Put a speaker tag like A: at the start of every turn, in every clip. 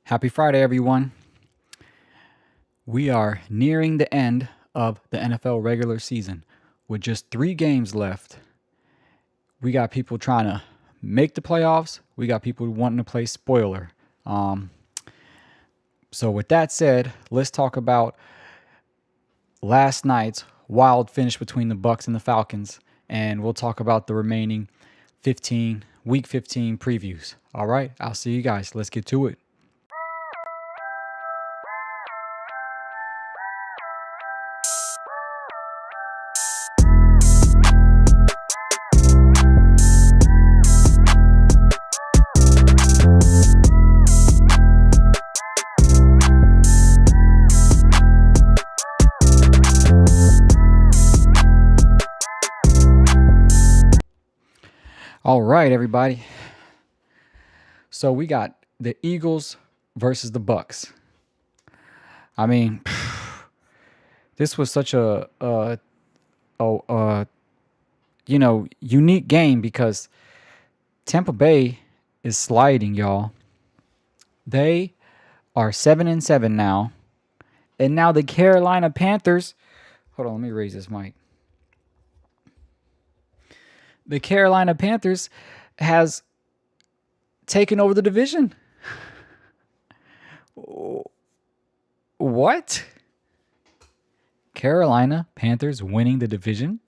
A: Happy Friday, everyone. We are nearing the end of the NFL regular season with just 3 games left. We got people trying to make the playoffs. We got people wanting to play spoiler. Um, so, with that said, let's talk about last night's wild finish between the Bucks and the Falcons, and we'll talk about the remaining Week 15 previews. All right, I'll see you guys. Let's get to it. All right, everybody. So we got the Eagles versus the Bucks. I mean, this was such a unique game because Tampa Bay is sliding, y'all. They are 7-7 now, and now the Carolina Panthers. Hold on, let me raise this mic. The Carolina Panthers has taken over the division. What? Carolina Panthers winning the division?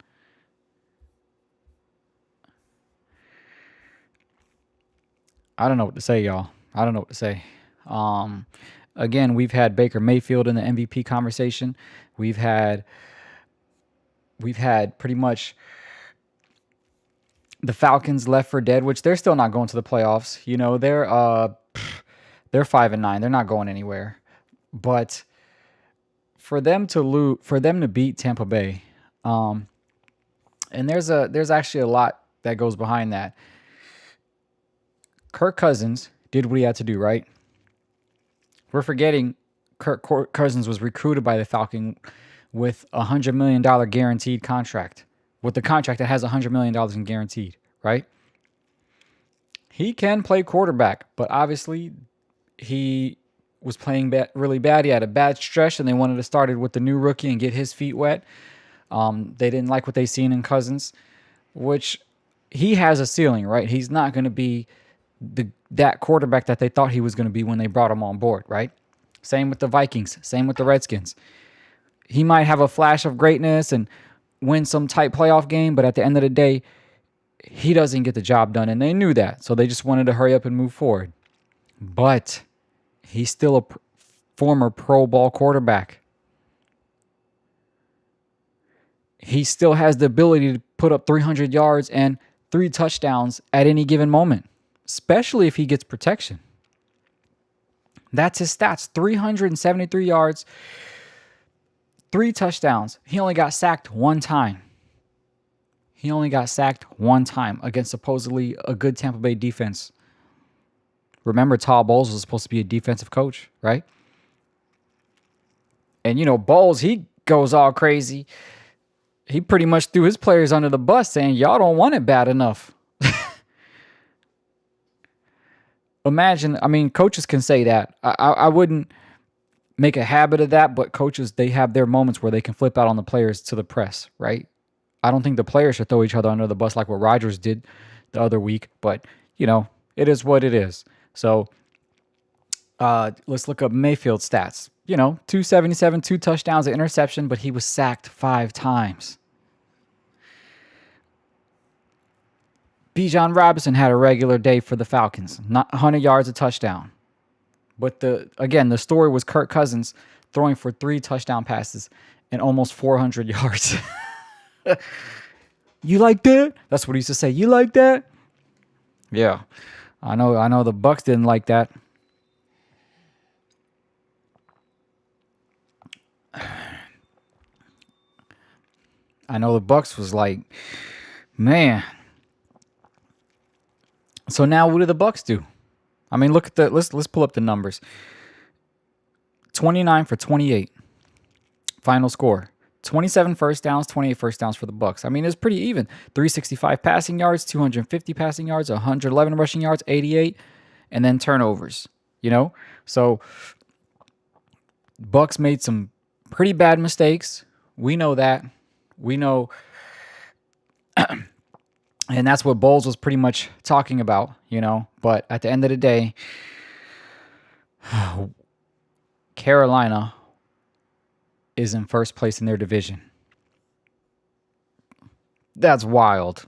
A: I don't know what to say, y'all. I don't know what to say. Again, we've had Baker Mayfield in the MVP conversation. We've had pretty much the Falcons left for dead, which they're still not going to the playoffs. You know, they're 5-9. They're not going anywhere. But for them to beat Tampa Bay, and there's actually a lot that goes behind that. Kirk Cousins did what he had to do, right? We're forgetting Kirk Cousins was recruited by the Falcons with a $100 million guaranteed contract. With the contract that has $100 million in guaranteed, right? He can play quarterback, but obviously he was playing really bad. He had a bad stretch, and they wanted to start it with the new rookie and get his feet wet. They didn't like what they seen in Cousins, which he has a ceiling, right? He's not going to be that quarterback that they thought he was going to be when they brought him on board, right? Same with the Vikings. Same with the Redskins. He might have a flash of greatness and win some tight playoff game, but at the end of the day, he doesn't get the job done, and they knew that, so they just wanted to hurry up and move forward. But he's still a former Pro Bowl quarterback. He still has the ability to put up 300 yards and 3 touchdowns at any given moment, especially if he gets protection. That's his stats: 373 yards, 3 touchdowns. He only got sacked one time. He only got sacked one time against supposedly a good Tampa Bay defense. Remember, Todd Bowles was supposed to be a defensive coach, right? And, Bowles, he goes all crazy. He pretty much threw his players under the bus saying, y'all don't want it bad enough. Imagine, coaches can say that. I wouldn't make a habit of that, but coaches, they have their moments where they can flip out on the players to the press, right? I don't think the players should throw each other under the bus like what Rodgers did the other week, but, it is what it is. So let's look up Mayfield's stats. 277, 2 touchdowns, an interception, but he was sacked 5 times. Bijan Robinson had a regular day for the Falcons, not 100 yards, a touchdown. But the story was Kirk Cousins throwing for 3 touchdown passes and almost 400 yards. You like that? That's what he used to say. You like that? Yeah. I know the Bucks didn't like that. I know the Bucks was like, man. So now what do the Bucks do? Look at let's pull up the numbers. 29 for 28. Final score. 27 first downs, 28 first downs for the Bucks. It's pretty even. 365 passing yards, 250 passing yards, 111 rushing yards, 88, and then turnovers. you know? So Bucks made some pretty bad mistakes. We know that. We know, and that's what Bowles was pretty much talking about, you know? But at the end of the day, Carolina is in first place in their division. That's wild.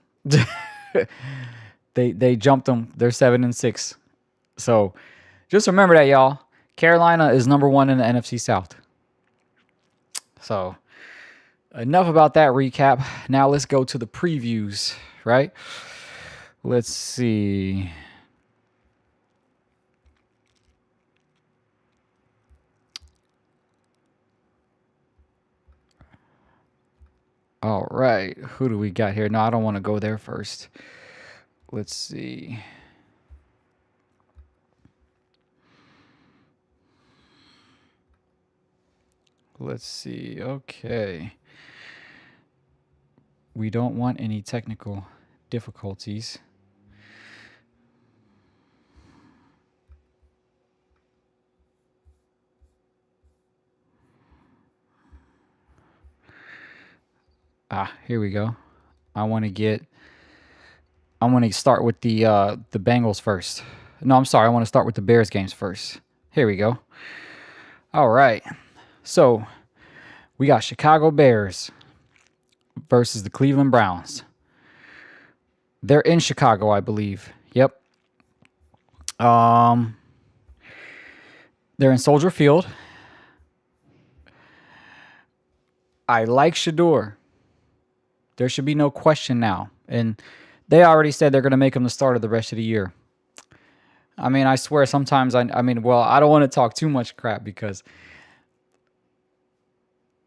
A: They jumped them. They're 7-6. So just remember that, y'all. Carolina is number 1 in the NFC South. So enough about that recap. Now let's go to the previews, right? Let's see. All right. Who do we got here? No, I don't want to go there first. Let's see. Let's see. Okay. We don't want any technical difficulties. Here we go. I want to start with the Bengals first. No, I'm sorry. I want to start with the Bears games first. Here we go. All right. So we got Chicago Bears versus the Cleveland Browns. They're in Chicago, I believe. Yep. They're in Soldier Field. I like Shador. There should be no question now. And they already said they're going to make him the starter the rest of the year. I mean, I swear sometimes I don't want to talk too much crap because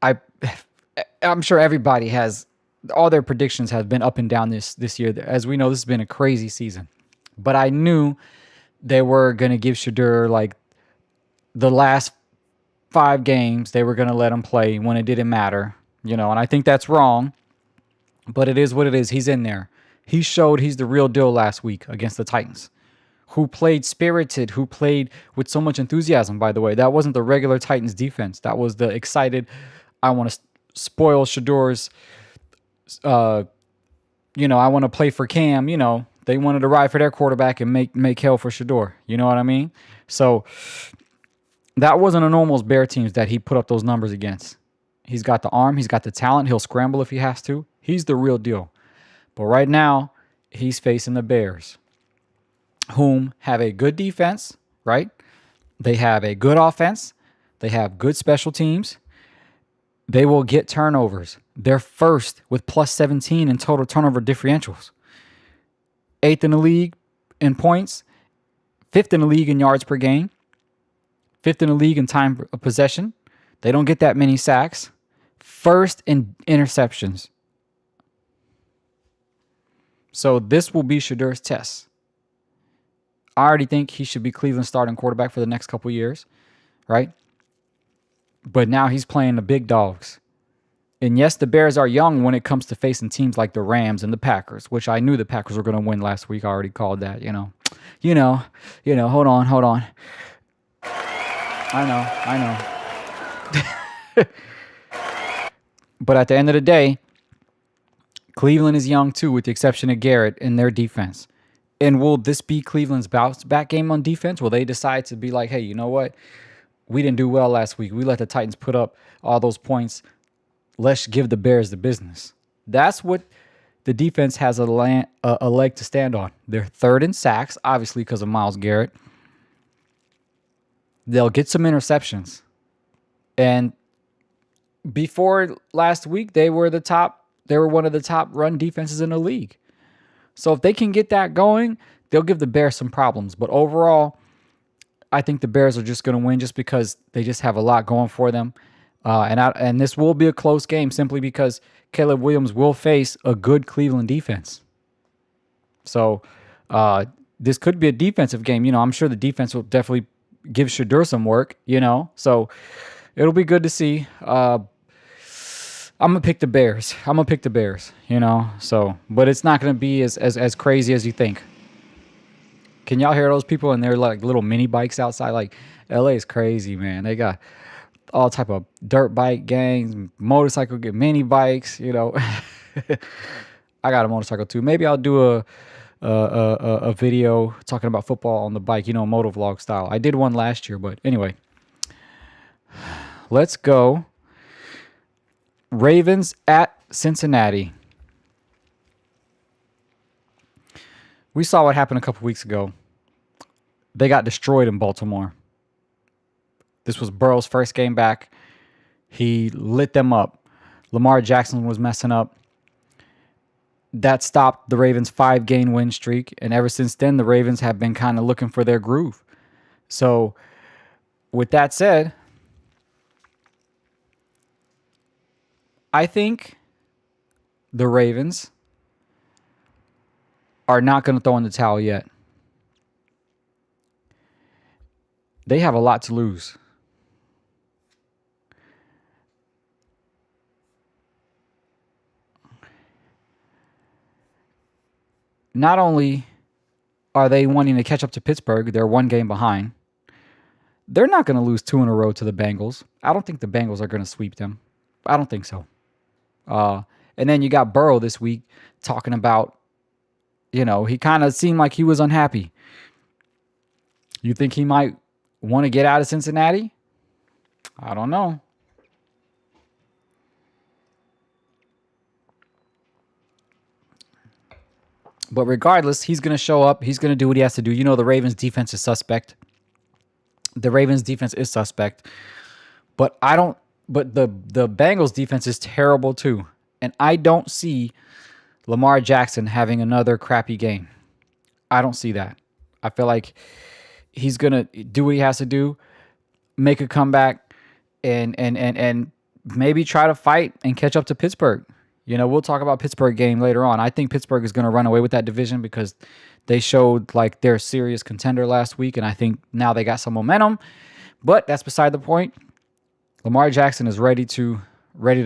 A: I'm sure everybody has, all their predictions have been up and down this year. As we know, this has been a crazy season. But I knew they were going to give Shador like the last 5 games. They were going to let him play when it didn't matter, you know, and I think that's wrong. But it is what it is. He's in there. He showed he's the real deal last week against the Titans, who played spirited, who played with so much enthusiasm, by the way. That wasn't the regular Titans defense. That was the excited, I want to spoil Shador's, I want to play for Cam. You know, they wanted to ride for their quarterback and make hell for Shador. You know what I mean? So that wasn't a normal Bear teams that he put up those numbers against. He's got the arm. He's got the talent. He'll scramble if he has to. He's the real deal. But right now, he's facing the Bears, whom have a good defense, right? They have a good offense. They have good special teams. They will get turnovers. They're first with plus 17 in total turnover differentials. 8th in the league in points. 5th in the league in yards per game. 5th in the league in time of possession. They don't get that many sacks. First in interceptions. So this will be Shador's test. I already think he should be Cleveland's starting quarterback for the next couple years, right? But now he's playing the big dogs. And yes, the Bears are young when it comes to facing teams like the Rams and the Packers, which I knew the Packers were going to win last week. I already called that, you know. Hold on. I know. But at the end of the day, Cleveland is young too, with the exception of Garrett in their defense. And will this be Cleveland's bounce back game on defense? Will they decide to be like, hey, you know what? We didn't do well last week. We let the Titans put up all those points. Let's give the Bears the business. That's what the defense has a leg to stand on. They're 3rd in sacks, obviously because of Myles Garrett. They'll get some interceptions. And before last week, they were one of the top run defenses in the league. So if they can get that going, they'll give the Bears some problems. But overall, I think the Bears are just going to win just because they just have a lot going for them. And this will be a close game simply because Caleb Williams will face a good Cleveland defense. So this could be a defensive game. You know, I'm sure the defense will definitely give Shador some work, you know. So it'll be good to see. I'm going to pick the Bears. You know. So, but it's not going to be as crazy as you think. Can y'all hear those people? And they're like little mini bikes outside. Like LA is crazy, man. They got all type of dirt bike gangs, motorcycle get mini bikes. I got a motorcycle too. Maybe I'll do a video talking about football on the bike, moto vlog style. I did one last year, but anyway, let's go. Ravens at Cincinnati. We saw what happened a couple weeks ago. They got destroyed in Baltimore. This was Burrow's first game back. He lit them up. Lamar Jackson was messing up. That stopped the Ravens' 5-game win streak. And ever since then, the Ravens have been kind of looking for their groove. So, with that said, I think the Ravens are not going to throw in the towel yet. They have a lot to lose. Not only are they wanting to catch up to Pittsburgh, they're 1 game behind. They're not going to lose 2 in a row to the Bengals. I don't think the Bengals are going to sweep them. I don't think so. And then you got Burrow this week talking about, he kind of seemed like he was unhappy. You think he might want to get out of Cincinnati? I don't know. But regardless, he's going to show up. He's going to do what he has to do. The Ravens defense is suspect. The But the Bengals defense is terrible too. And I don't see Lamar Jackson having another crappy game. I don't see that. I feel like he's going to do what he has to do, make a comeback, and maybe try to fight and catch up to Pittsburgh. We'll talk about Pittsburgh game later on. I think Pittsburgh is going to run away with that division because they showed like they're a serious contender last week, and I think now they got some momentum. But that's beside the point. Lamar Jackson is ready to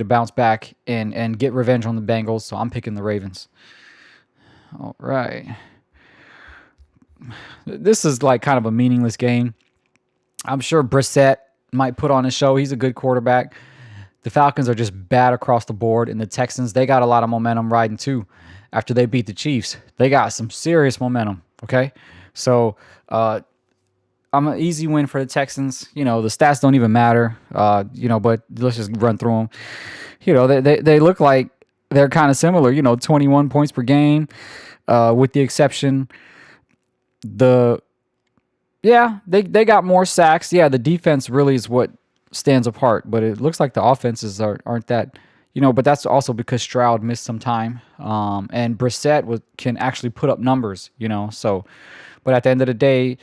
A: bounce back and get revenge on the Bengals, so I'm picking the Ravens. All right. This is like kind of a meaningless game. I'm sure Brissett might put on a show. He's a good quarterback. The Falcons are just bad across the board, and the Texans, they got a lot of momentum riding too. After they beat the Chiefs, they got some serious momentum, okay? So I'm an easy win for the Texans. The stats don't even matter, but let's just run through them. They look like they're kind of similar, 21 points per game, with the exception they got more sacks. Yeah, the defense really is what stands apart, but it looks like the offenses aren't that, but that's also because Stroud missed some time, and Brissett can actually put up numbers, so, but at the end of the day,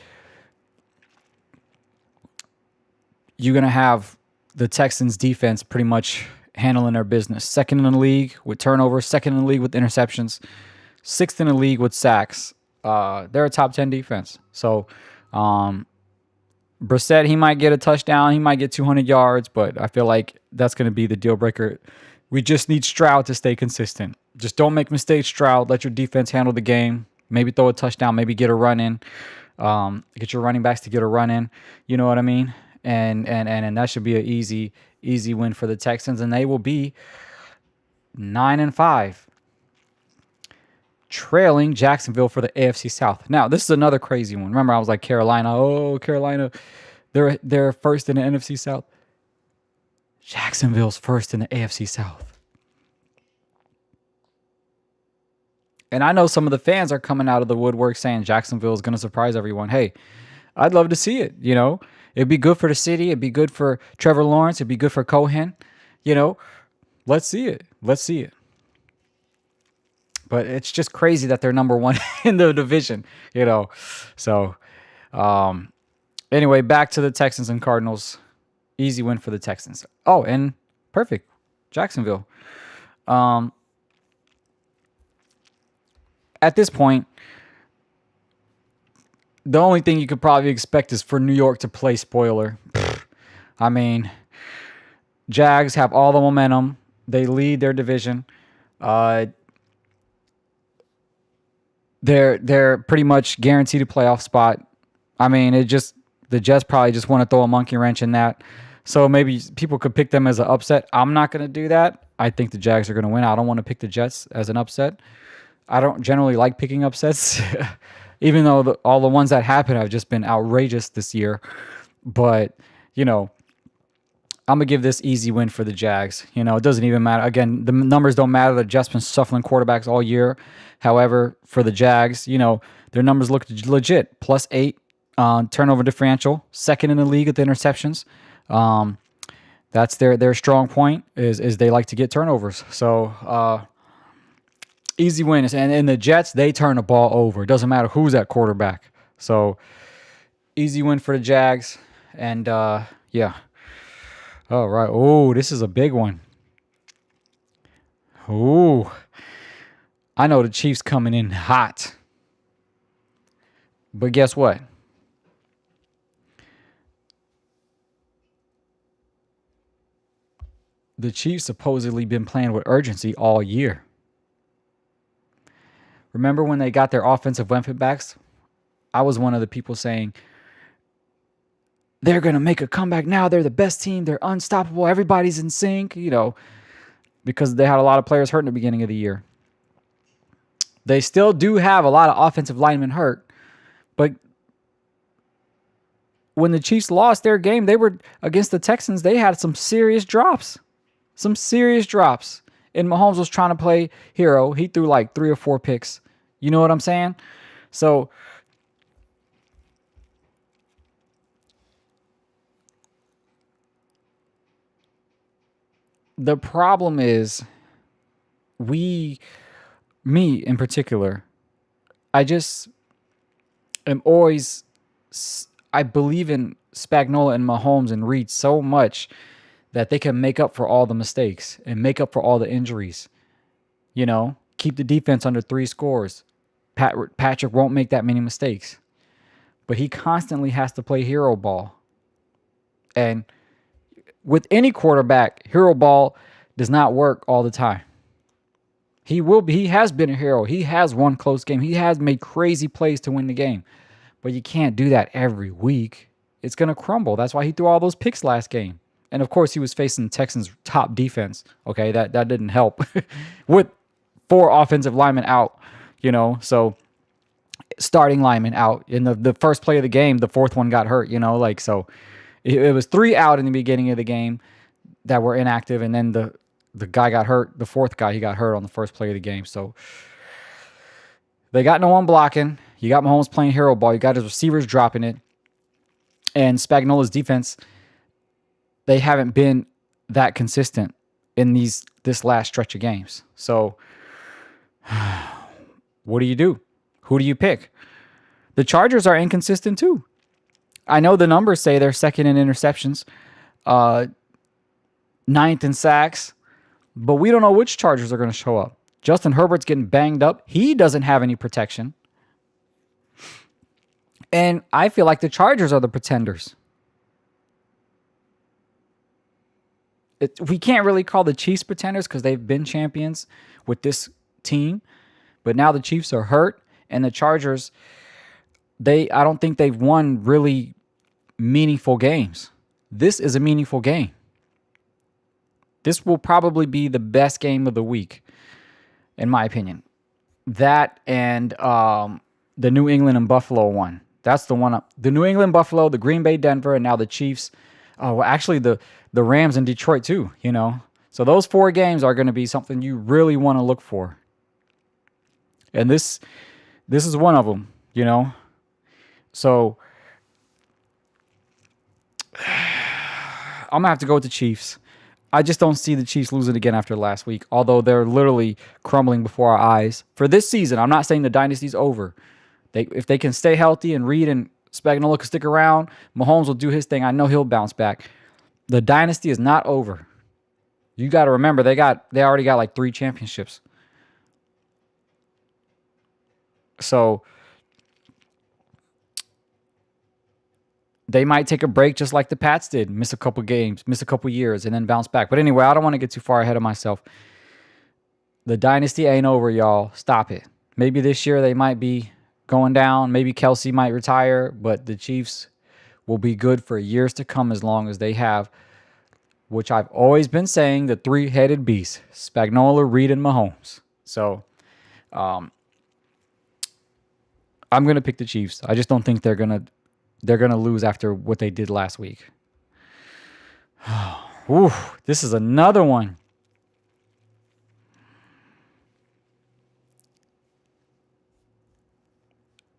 A: you're going to have the Texans defense pretty much handling their business. 2nd in the league with turnovers, 2nd in the league with interceptions, 6th in the league with sacks. They're a top 10 defense. So, Brissett, he might get a touchdown. He might get 200 yards, but I feel like that's going to be the deal breaker. We just need Stroud to stay consistent. Just don't make mistakes, Stroud. Let your defense handle the game. Maybe throw a touchdown. Maybe get a run in. Get your running backs to get a run in. You know what I mean? And that should be an easy win for the Texans, and they will be 9-5, trailing Jacksonville for the AFC South. Now, this is another crazy one. Remember, I was like Carolina. Oh, Carolina, they're first in the NFC South. Jacksonville's first in the AFC South. And I know some of the fans are coming out of the woodwork saying Jacksonville is going to surprise everyone. Hey, I'd love to see it, It'd be good for the city. It'd be good for Trevor Lawrence. It'd be good for Cohen. Let's see it. But it's just crazy that they're number 1 in the division, So, anyway, back to the Texans and Cardinals. Easy win for the Texans. Oh, and perfect. Jacksonville. At this point, the only thing you could probably expect is for New York to play spoiler. I mean, Jags have all the momentum. They lead their division. they're pretty much guaranteed a playoff spot. I mean, the Jets probably just want to throw a monkey wrench in that. So maybe people could pick them as an upset. I'm not going to do that. I think the Jags are going to win. I don't want to pick the Jets as an upset. I don't generally like picking upsets, even though all the ones that happen have just been outrageous this year. But, you know, I'm going to give this easy win for the Jags. You know, it doesn't even matter. Again, the numbers don't matter. The Jets been shuffling quarterbacks all year. However, for the Jags, you know, their numbers look legit. +8 turnover differential, second in the league at the interceptions. That's their strong point is they like to get turnovers. So easy win. And the Jets, they turn the ball over. It doesn't matter who's at quarterback. So easy win for the Jags. And yeah. All right. Oh, this is a big one. Oh, I know the Chiefs coming in hot. But guess what? The Chiefs supposedly been playing with urgency all year. Remember when they got their offensive weapon backs? I was one of the people saying, they're going to make a comeback now. They're the best team. They're unstoppable. Everybody's in sync, you know, because they had a lot of players hurt in the beginning of the year. They still do have a lot of offensive linemen hurt, but when the Chiefs lost their game, they were against the Texans. They had some serious drops. Some serious drops. And Mahomes was trying to play hero. He threw like 3 or 4 picks. You know what I'm saying? So the problem is me in particular, I just am always, I believe in Spagnuolo and Mahomes and Reed so much that they can make up for all the mistakes and make up for all the injuries. You know, keep the defense under 3 scores. Patrick won't make that many mistakes. But he constantly has to play hero ball. And with any quarterback, hero ball does not work all the time. He has been a hero. He has won close game. He has made crazy plays to win the game. But you can't do that every week. It's going to crumble. That's why he threw all those picks last game. And of course, he was facing Texans' top defense. Okay, that didn't help. With 4 offensive linemen out, you know, so starting linemen out. In the first play of the game, the 4th one got hurt, you know, like, so it was 3 out in the beginning of the game that were inactive, and then the guy got hurt. The 4th guy, he got hurt on the first play of the game. So they got no one blocking. You got Mahomes playing hero ball. You got his receivers dropping it. And Spagnuolo's defense, they haven't been that consistent in this last stretch of games. So what do you do? Who do you pick? The Chargers are inconsistent too. I know the numbers say they're second in interceptions, 9th in sacks, but we don't know which Chargers are going to show up. Justin Herbert's getting banged up. He doesn't have any protection. And I feel like the Chargers are the pretenders. We can't really call the Chiefs pretenders because they've been champions with this team. But now the Chiefs are hurt, and the Chargers, I don't think they've won really meaningful games. This is a meaningful game. This will probably be the best game of the week, in my opinion. That and the New England and Buffalo one. That's the one. The New England, Buffalo, the Green Bay, Denver, and now the Chiefs. Oh, well, actually, the Rams in Detroit too, you know. So those 4 games are going to be something you really want to look for. And this is one of them, you know. So I'm going to have to go with the Chiefs. I just don't see the Chiefs losing again after last week, although they're literally crumbling before our eyes. For this season, I'm not saying the dynasty's over. If they can stay healthy and Reed and Spagnuolo can stick around, Mahomes will do his thing. I know he'll bounce back. The dynasty is not over. You got to remember, they already got like 3 championships. So they might take a break just like the Pats did, miss a couple games, miss a couple years, and then bounce back. But anyway, I don't want to get too far ahead of myself. The dynasty ain't over, y'all. Stop it. Maybe this year they might be going down. Maybe Kelsey might retire, but the Chiefs will be good for years to come as long as they have, which I've always been saying, the three-headed beast: Spagnuolo, Reed, and Mahomes. So I'm gonna pick the Chiefs. I just don't think they're gonna lose after what they did last week. Ooh, this is another one.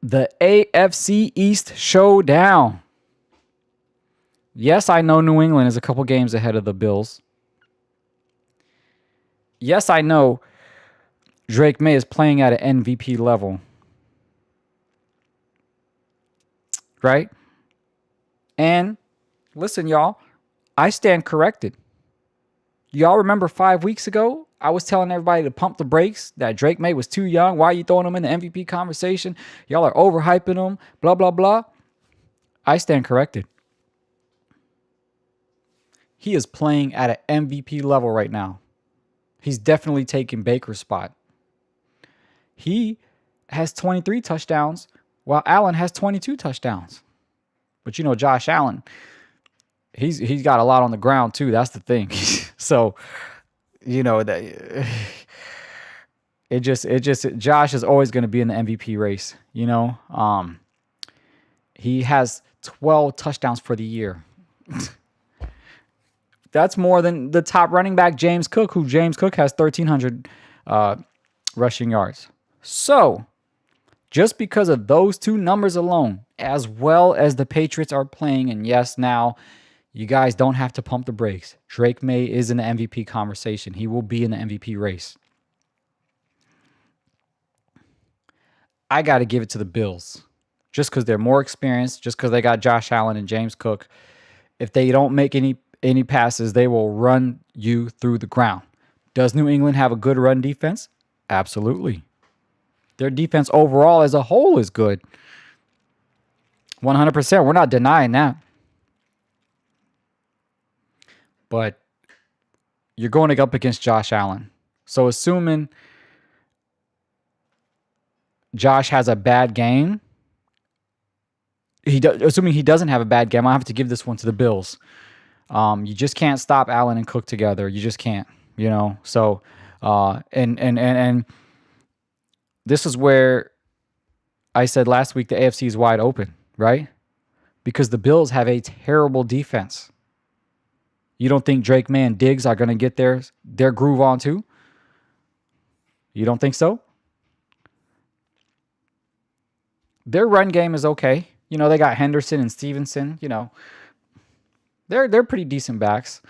A: The AFC East showdown. Yes, I know New England is a couple games ahead of the Bills. Yes, I know Drake May is playing at an MVP level. Right? And listen, y'all, I stand corrected. Y'all remember 5 weeks ago, I was telling everybody to pump the brakes, that Drake May was too young. Why are you throwing him in the MVP conversation? Y'all are overhyping him, blah, blah, blah. I stand corrected. He is playing at an MVP level right now. He's definitely taking Baker's spot. He has 23 touchdowns while Allen has 22 touchdowns. But you know, Josh Allen, he's got a lot on the ground too. That's the thing. So, you know, it just Josh is always going to be in the MVP race, you know. He has 12 touchdowns for the year. That's more than the top running back, James Cook, who James Cook has 1,300 rushing yards. So, just because of those two numbers alone, as well as the Patriots are playing, and yes, now you guys don't have to pump the brakes. Drake May is in the MVP conversation. He will be in the MVP race. I got to give it to the Bills. Just because they're more experienced, just because they got Josh Allen and James Cook. If they don't make any passes, they will run you through the ground. Does New England have a good run defense? Absolutely. Their defense overall as a whole is good. 100%. We're not denying that. But you're going up against Josh Allen. So assuming Josh has a bad game, assuming he doesn't have a bad game, I have to give this one to the Bills. You just can't stop Allen and Cook together. You just can't, you know. So, and this is where I said last week the AFC is wide open, right? Because the Bills have a terrible defense. You don't think Drake May and Diggs are going to get their groove on too? You don't think so? Their run game is okay. You know, they got Henderson and Stevenson, you know. They're pretty decent backs,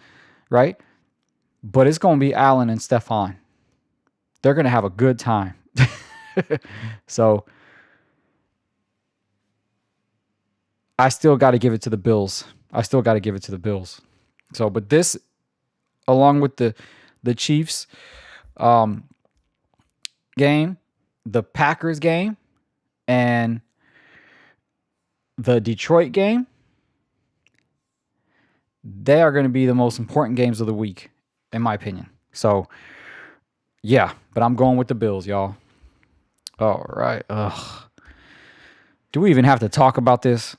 A: right? But it's going to be Allen and Stephon. They're going to have a good time. So I still got to give it to the Bills. So, but this, along with the Chiefs game, the Packers game, and the Detroit game, they are going to be the most important games of the week, in my opinion. So, yeah, but I'm going with the Bills, y'all. All right. Ugh. Do we even have to talk about this?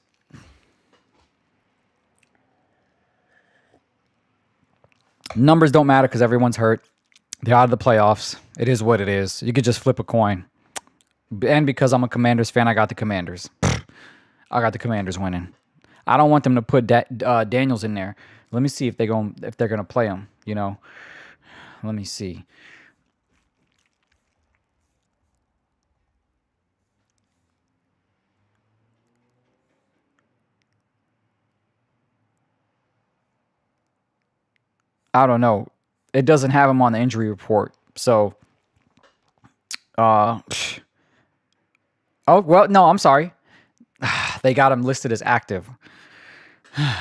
A: Numbers don't matter because everyone's hurt. They're out of the playoffs. It is what it is. You could just flip a coin. And because I'm a Commanders fan, I got the Commanders. I got the Commanders winning. I don't want them to put Daniels in there. Let me see if they're gonna play him. You know, let me see. I don't know. It doesn't have him on the injury report. So, oh well, no, I'm sorry. They got him listed as active. I'm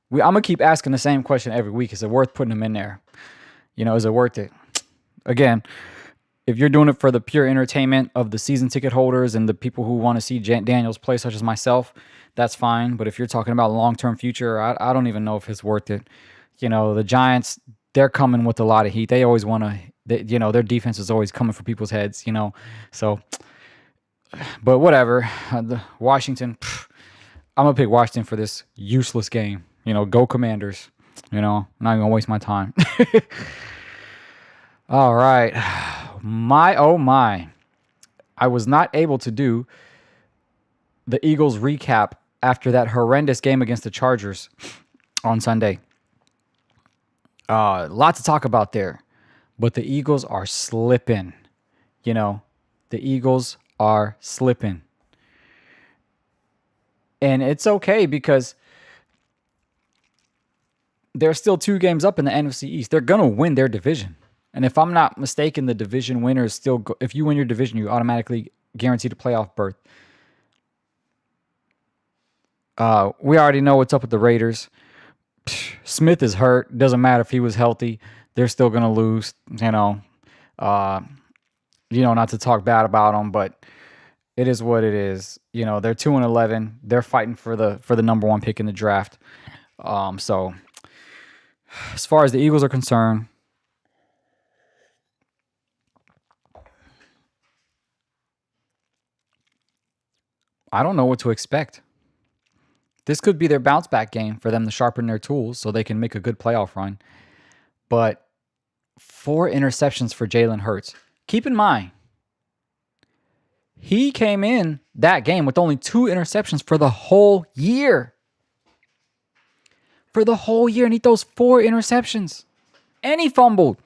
A: gonna keep asking the same question every week. Is it worth putting him in there? You know, is it worth it? Again, if you're doing it for the pure entertainment of the season ticket holders and the people who want to see Daniels play, such as myself, that's fine. But if you're talking about long-term future, I don't even know if it's worth it. You know, the Giants, they're coming with a lot of heat. They always want to their defense is always coming for people's heads. So, but whatever. Washington, I'm gonna pick Washington for this useless game. Go Commanders. I'm not gonna waste my time. All right, my oh my, I was not able to do the Eagles recap after that horrendous game against the Chargers on Sunday. Lot to talk about there, but the Eagles are slipping. The Eagles are slipping. And it's okay because they're still 2 games up in the NFC East. They're going to win their division. And if I'm not mistaken, the division winner is still... if you win your division, you automatically guaranteed a playoff berth. We already know what's up with the Raiders. Smith is hurt. Doesn't matter if he was healthy. They're still going to lose. Not to talk bad about them, but it is what it is. They're 2-11. They're fighting for the number 1 pick in the draft. So as far as the Eagles are concerned, I don't know what to expect. This could be their bounce back game for them to sharpen their tools so they can make a good playoff run. But 4 interceptions for Jalen Hurts. Keep in mind, he came in that game with only 2 interceptions for the whole year. For the whole year, and he throws 4 interceptions. And he fumbled.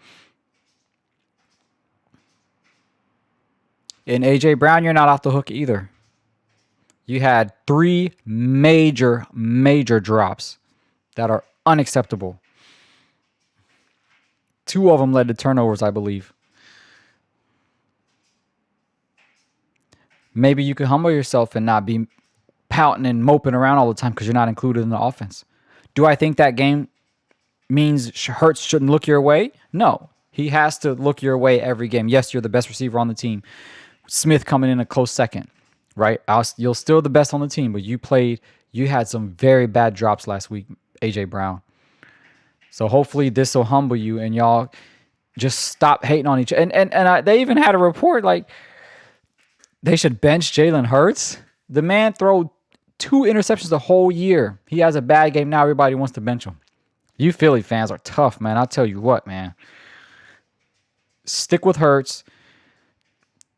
A: And A.J. Brown, you're not off the hook either. You had 3 major drops that are unacceptable. 2 of them led to turnovers, I believe. Maybe you could humble yourself and not be pouting and moping around all the time because you're not included in the offense. Do I think that game means Hurts shouldn't look your way? No. He has to look your way every game. Yes, you're the best receiver on the team. Smith coming in a close second. Right? You're still the best on the team, but you had some very bad drops last week, A.J. Brown. So hopefully this will humble you and y'all just stop hating on each other. And they even had a report like they should bench Jalen Hurts. The man threw 2 interceptions the whole year. He has a bad game now. Everybody wants to bench him. You Philly fans are tough, man. I'll tell you what, man. Stick with Hurts.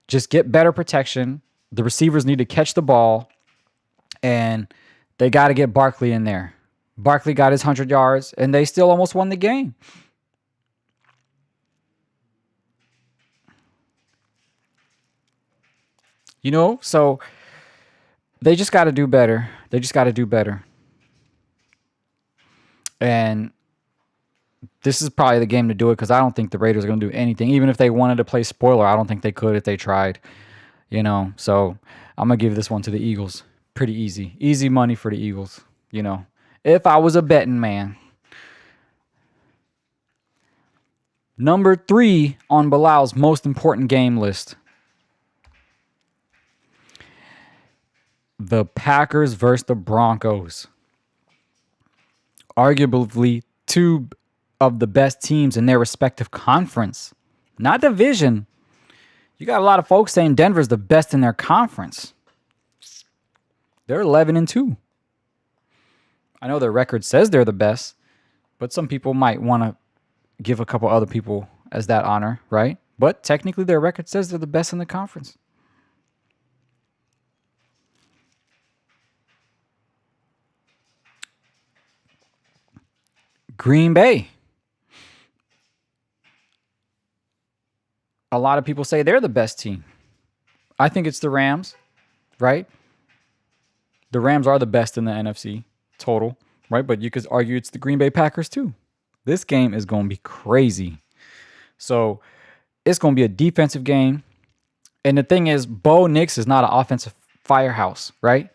A: Just get better protection. The receivers need to catch the ball, and they got to get Barkley in there. Barkley got his 100 yards, and they still almost won the game. So they just got to do better. They just got to do better. And this is probably the game to do it because I don't think the Raiders are going to do anything. Even if they wanted to play spoiler, I don't think they could if they tried. So I'm going to give this one to the Eagles. Pretty easy. Easy money for the Eagles, if I was a betting man. Number 3 on Bilal's most important game list. The Packers versus the Broncos. Arguably 2 of the best teams in their respective conference. Not division. You got a lot of folks saying Denver's the best in their conference. They're 11-2. I know their record says they're the best, but some people might want to give a couple other people as that honor, right? But technically their record says they're the best in the conference. Green Bay. A lot of people say they're the best team. I think it's the Rams, right? The Rams are the best in the NFC total, right? But you could argue it's the Green Bay Packers too. This game is going to be crazy. So it's going to be a defensive game. And the thing is, Bo Nix is not an offensive firehouse, right?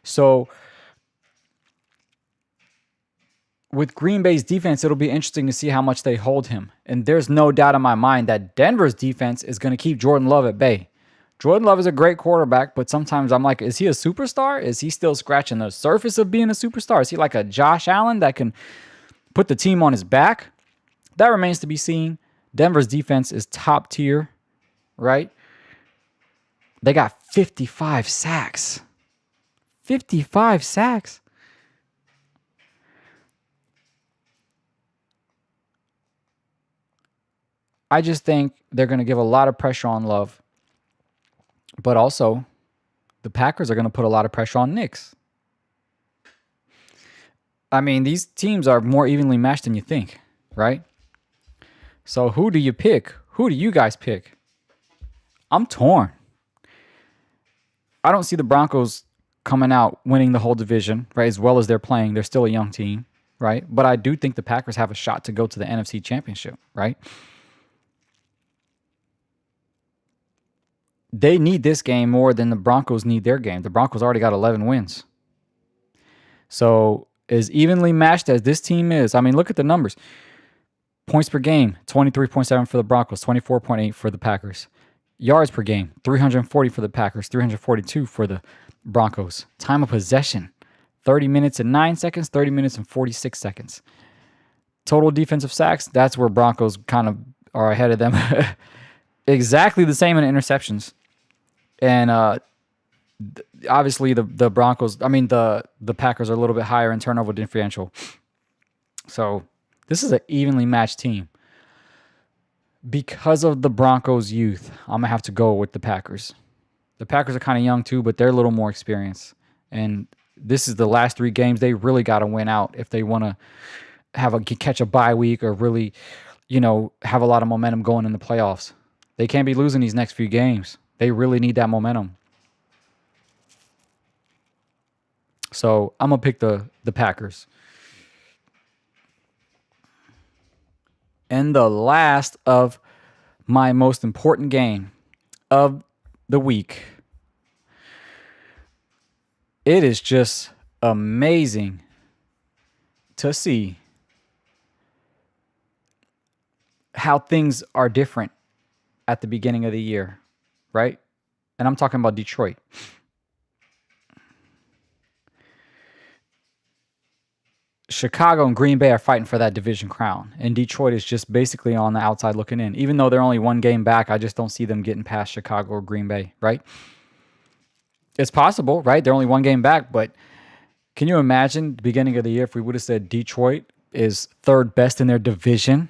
A: So with Green Bay's defense, it'll be interesting to see how much they hold him. And there's no doubt in my mind that Denver's defense is going to keep Jordan Love at bay. Jordan Love is a great quarterback, but sometimes I'm like, is he a superstar? Is he still scratching the surface of being a superstar? Is he like a Josh Allen that can put the team on his back? That remains to be seen. Denver's defense is top tier, right? They got 55 sacks. 55 sacks. I just think they're going to give a lot of pressure on Love. But also, the Packers are going to put a lot of pressure on Knicks. I mean, these teams are more evenly matched than you think, right? So who do you pick? Who do you guys pick? I'm torn. I don't see the Broncos coming out winning the whole division, right? As well as they're playing. They're still a young team, right? But I do think the Packers have a shot to go to the NFC Championship, right? They need this game more than the Broncos need their game. The Broncos already got 11 wins. So as evenly matched as this team is, I mean, look at the numbers. Points per game, 23.7 for the Broncos, 24.8 for the Packers. Yards per game, 340 for the Packers, 342 for the Broncos. Time of possession, 30 minutes and 9 seconds, 30 minutes and 46 seconds. Total defensive sacks, that's where Broncos kind of are ahead of them. Exactly the same in interceptions. And obviously the Broncos, I mean the Packers are a little bit higher in turnover differential. So this is an evenly matched team. Because of the Broncos' youth, I'm going to have to go with the Packers. The Packers are kind of young too, but they're a little more experienced. And this is the last 3 games they really got to win out if they want to catch a bye week or really, have a lot of momentum going in the playoffs. They can't be losing these next few games. They really need that momentum. So I'm going to pick the Packers. And the last of my most important game of the week. It is just amazing to see how things are different at the beginning of the year, right? And I'm talking about Detroit. Chicago and Green Bay are fighting for that division crown, and Detroit is just basically on the outside looking in. Even though they're only 1 game back, I just don't see them getting past Chicago or Green Bay, right? It's possible, right? They're only 1 game back, but can you imagine the beginning of the year if we would have said Detroit is 3rd best in their division?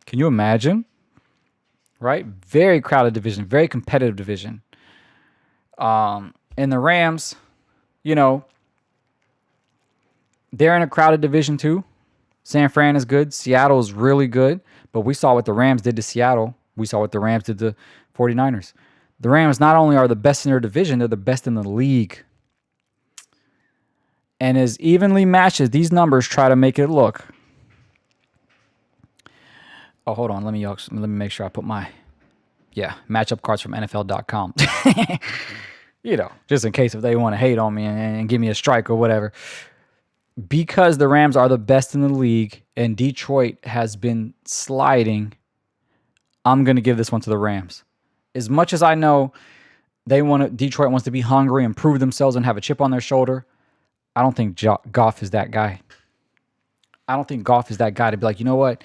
A: Can you imagine? Right? Very crowded division, very competitive division. And the Rams, they're in a crowded division too. San Fran is good. Seattle is really good. But we saw what the Rams did to Seattle. We saw what the Rams did to 49ers. The Rams not only are the best in their division, they're the best in the league. And as evenly matched as these numbers try to make it look. Oh, hold on. Let me make sure I put my matchup cards from NFL.com. Just in case if they want to hate on me and give me a strike or whatever. Because the Rams are the best in the league and Detroit has been sliding, I'm going to give this one to the Rams. As much as I know Detroit wants to be hungry and prove themselves and have a chip on their shoulder, I don't think Goff is that guy. I don't think Goff is that guy to be like, you know what?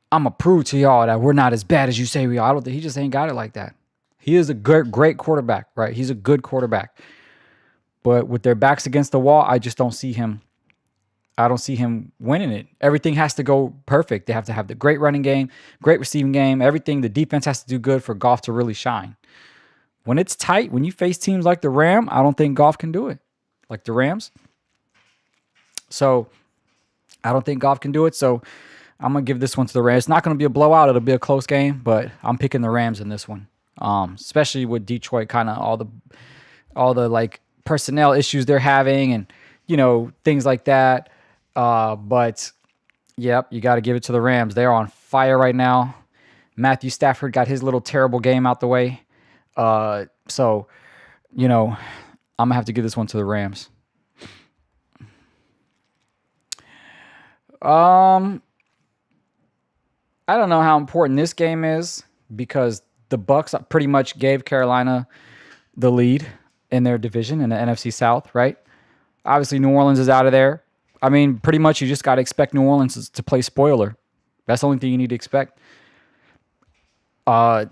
A: I'm going to prove to y'all that we're not as bad as you say we are. I don't think he just ain't got it like that. He is a great quarterback, right? He's a good quarterback. But with their backs against the wall, I just don't see him. I don't see him winning it. Everything has to go perfect. They have to have the great running game, great receiving game, everything. The defense has to do good for Goff to really shine. When it's tight, when you face teams like the Rams, I don't think Goff can do it. Like the Rams. So I don't think Goff can do it. So I'm going to give this one to the Rams. It's not going to be a blowout. It'll be a close game, but I'm picking the Rams in this one. Especially with Detroit, kind of all the like personnel issues they're having and, things like that. But, yep, you got to give it to the Rams. They're on fire right now. Matthew Stafford got his little terrible game out the way. So, I'm going to have to give this one to the Rams. I don't know how important this game is because the Bucs pretty much gave Carolina the lead in their division in the NFC South, right? Obviously, New Orleans is out of there. I mean, pretty much you just got to expect New Orleans to play spoiler. That's the only thing you need to expect. Uh,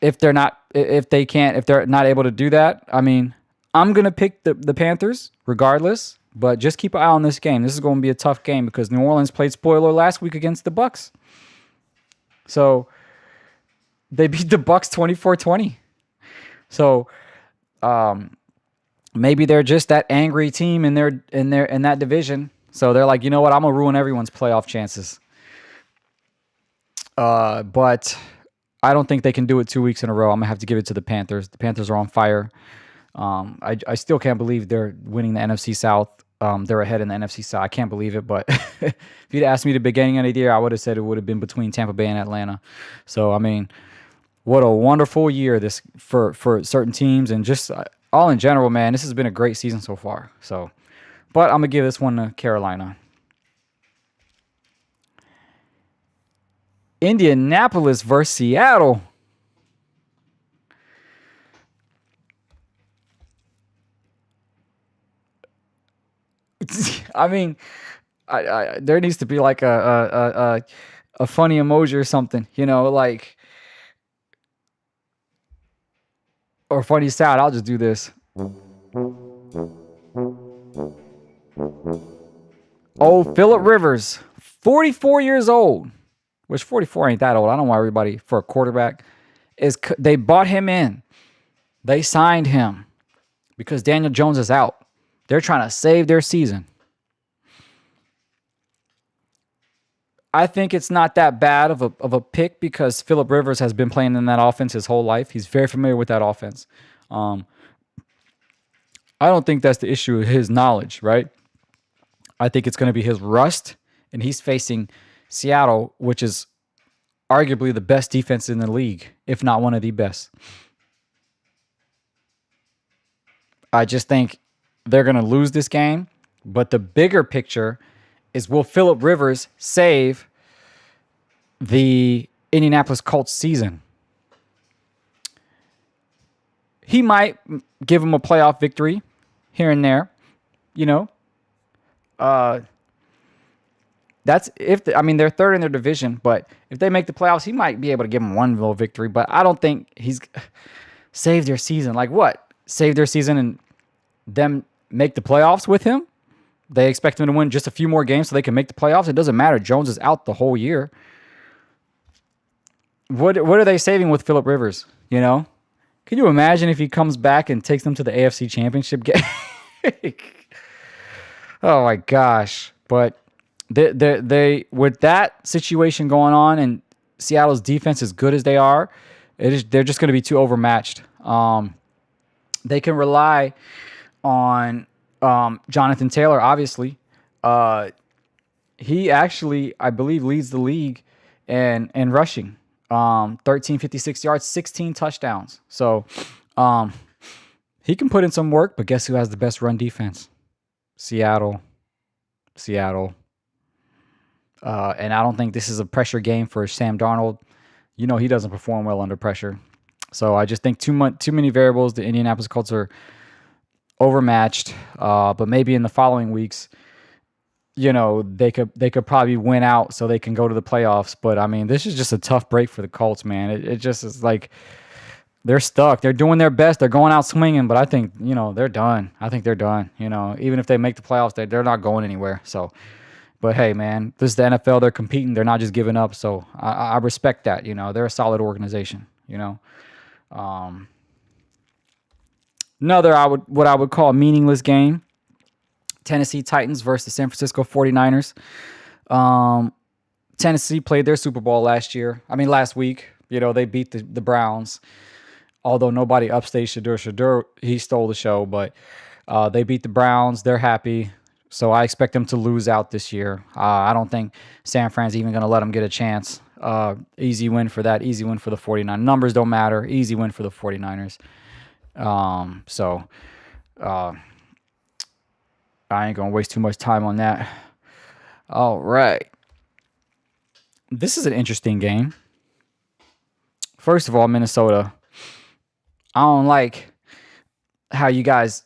A: if they're not, if they can't, if they're not able to do that, I mean, I'm gonna pick the Panthers regardless. But just keep an eye on this game. This is going to be a tough game because New Orleans played spoiler last week against the Bucks. So they beat the Bucks 24-20. So maybe they're just that angry team in that division. So they're like, you know what? I'm gonna ruin everyone's playoff chances. But I don't think they can do it 2 weeks in a row. I'm gonna have to give it to the Panthers. The Panthers are on fire. I still can't believe they're winning the NFC South. They're ahead in the NFC South. I can't believe it. But if you'd asked me the beginning of the year, I would have said it would have been between Tampa Bay and Atlanta. So I mean, what a wonderful year this for certain teams and just all in general, man. This has been a great season so far. So, but I'm gonna give this one to Carolina. Indianapolis versus Seattle. I mean, there needs to be like a funny emoji or something, you know, like or funny sound. I'll just do this. Oh, Phillip Rivers, 44 years old, which 44 ain't that old. I don't want everybody for a quarterback. They bought him in. They signed him because Daniel Jones is out. They're trying to save their season. I think it's not that bad of a pick because Phillip Rivers has been playing in that offense his whole life. He's very familiar with that offense. I don't think that's the issue of his knowledge, right? I think it's going to be his rust, and he's facing Seattle, which is arguably the best defense in the league, if not one of the best. I just think they're going to lose this game, but the bigger picture is will Phillip Rivers save the Indianapolis Colts season? He might give them a playoff victory here and there, you know. That's they're third in their division, but if they make the playoffs, he might be able to give them one little victory. But I don't think he's saved their season. Like what? Save their season and them make the playoffs with him? They expect him to win just a few more games so they can make the playoffs. It doesn't matter. Jones is out the whole year. What are they saving with Phillip Rivers? You know, can you imagine if he comes back and takes them to the AFC Championship game? Oh my gosh! But they with that situation going on and Seattle's defense as good as they are, they're just going to be too overmatched. They can rely on Jonathan Taylor, obviously. He actually, I believe, leads the league in rushing. 1356 yards, 16 touchdowns. So he can put in some work, but guess who has the best run defense? Seattle. And I don't think this is a pressure game for Sam Darnold. You know he doesn't perform well under pressure. So I just think too many variables. The Indianapolis Colts are overmatched. But maybe in the following weeks, you know, they could probably win out so they can go to the playoffs. But I mean, this is just a tough break for the Colts, man. It just is like they're stuck. They're doing their best. They're going out swinging, but I think, you know, they're done. I think they're done. You know, even if they make the playoffs, they're not going anywhere. So, but hey, man, this is the NFL. They're competing. They're not just giving up. So I respect that. You know, they're a solid organization. You know, another what I would call a meaningless game. Tennessee Titans versus the San Francisco 49ers. Tennessee played their Super Bowl last week. You know, they beat the Browns. Although nobody upstaged Shadur, he stole the show. But they beat the Browns. They're happy. So I expect them to lose out this year. I don't think San Fran's even going to let them get a chance. Easy win for that. Easy win for the 49ers. Numbers don't matter. Easy win for the 49ers. I ain't going to waste too much time on that. All right. This is an interesting game. First of all, Minnesota. I don't like how you guys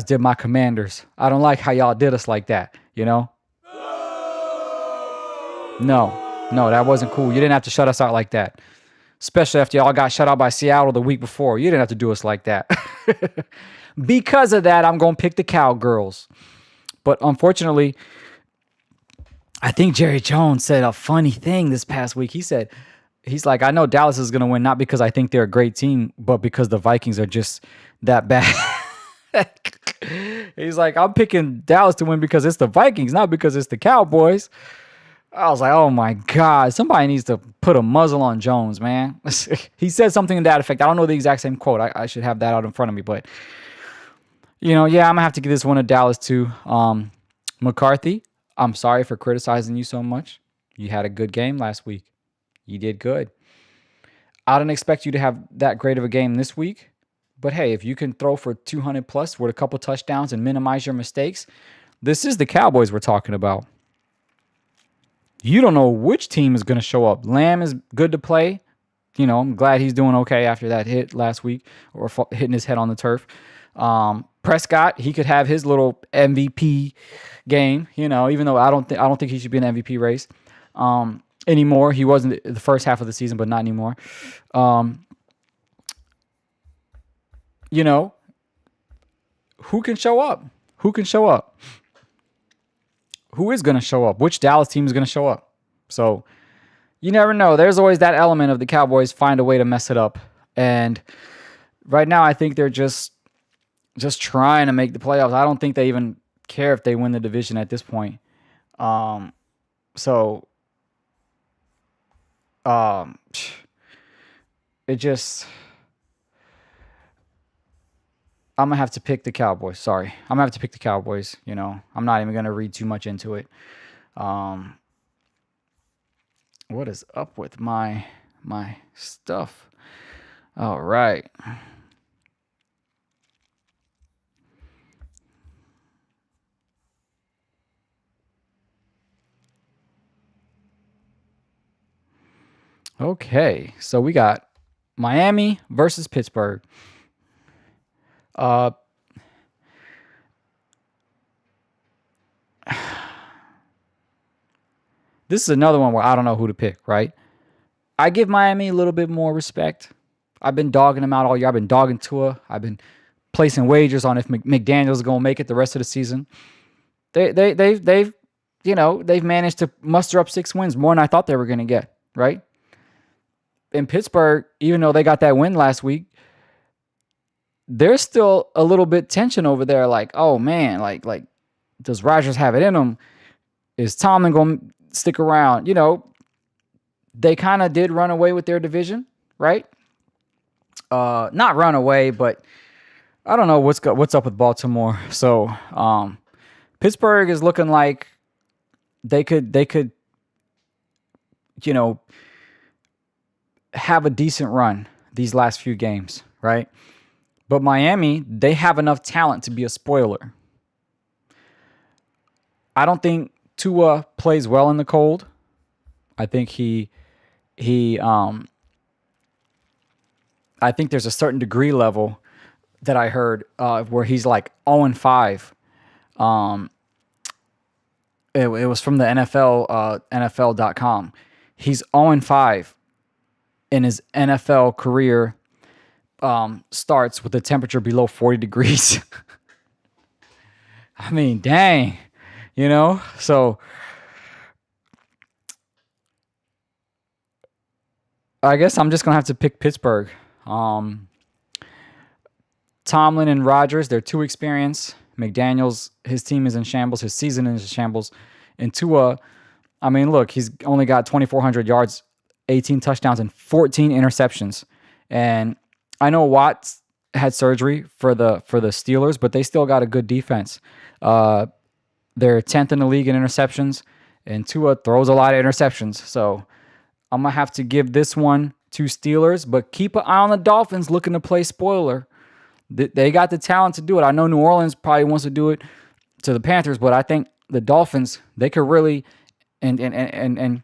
A: did my Commanders. I don't like how y'all did us like that. You know? No, that wasn't cool. You didn't have to shut us out like that. Especially after y'all got shut out by Seattle the week before. You didn't have to do us like that. Because of that, I'm going to pick the Cowgirls. But unfortunately, I think Jerry Jones said a funny thing this past week. He's like, I know Dallas is going to win, not because I think they're a great team, but because the Vikings are just that bad. He's like, I'm picking Dallas to win because it's the Vikings, not because it's the Cowboys. I was like, oh my God, somebody needs to put a muzzle on Jones, man. He said something to that effect. I don't know the exact same quote. I should have that out in front of me, but yeah, I'm gonna have to give this one to Dallas too. McCarthy, I'm sorry for criticizing you so much. You had a good game last week. You did good. I didn't expect you to have that great of a game this week, but hey, if you can throw for 200 plus with a couple touchdowns and minimize your mistakes, this is the Cowboys we're talking about. You don't know which team is going to show up. Lamb is good to play. I'm glad he's doing okay after that hit last week or hitting his head on the turf. Prescott, he could have his little MVP game, even though I don't think he should be in the MVP race anymore. He wasn't the first half of the season, but not anymore. Who can show up? Who can show up? Who is going to show up? Which Dallas team is going to show up? So you never know. There's always that element of the Cowboys find a way to mess it up. And right now, I think they're just trying to make the playoffs. I don't think they even care if they win the division at this point. It just... I'm going to have to pick the Cowboys. Sorry. I'm going to have to pick the Cowboys. I'm not even going to read too much into it. What is up with my stuff? All right. Okay. So we got Miami versus Pittsburgh. This is another one where I don't know who to pick, right? I give Miami a little bit more respect. I've been dogging them out all year. I've been dogging Tua. I've been placing wagers on if McDaniels is going to make it the rest of the season. They've managed to muster up 6 wins, more than I thought they were going to get, right? In Pittsburgh, even though they got that win last week, there's still a little bit tension over there. Like, oh man, like does Rodgers have it in him? Is Tomlin going to stick around? They kind of did run away with their division, right? Not run away, but I don't know what's up with Baltimore. So Pittsburgh is looking like they could have a decent run these last few games, right? But Miami, they have enough talent to be a spoiler. I don't think Tua plays well in the cold. I think I think there's a certain degree level that I heard where he's like 0-5. It was from the NFL, NFL.com. He's 0-5 in his NFL career. Starts with a temperature below 40 degrees. I mean, dang, so I guess I'm just going to have to pick Pittsburgh. Tomlin and Rodgers, they're too experienced. McDaniels, his team is in shambles. His season is in shambles. And Tua, I mean, look, he's only got 2,400 yards, 18 touchdowns, and 14 interceptions. And I know Watts had surgery for the Steelers, but they still got a good defense. They're 10th in the league in interceptions, and Tua throws a lot of interceptions. So I'm going to have to give this one to Steelers, but keep an eye on the Dolphins looking to play spoiler. They got the talent to do it. I know New Orleans probably wants to do it to the Panthers, but I think the Dolphins, they could really, and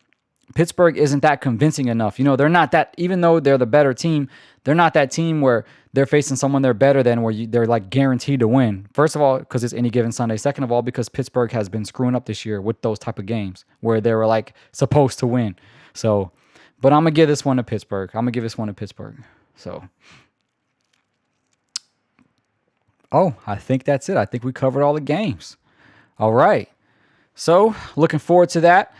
A: Pittsburgh isn't that convincing enough. They're not that, even though they're the better team, They're not that team where they're facing someone they're better than, where they're like guaranteed to win. First of all, because it's any given Sunday. Second of all, because Pittsburgh has been screwing up this year with those type of games where they were like supposed to win. So, but I'm gonna give this one to Pittsburgh. So, oh, I think that's it. I think we covered all the games. All right. So, looking forward to that.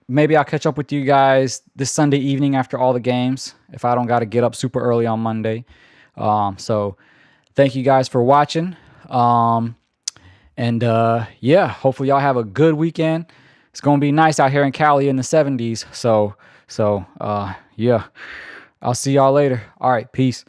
A: Maybe I'll catch up with you guys this Sunday evening after all the games, if I don't got to get up super early on Monday. So thank you guys for watching. Yeah, hopefully y'all have a good weekend. It's going to be nice out here in Cali in the 70s. So yeah, I'll see y'all later. All right, peace.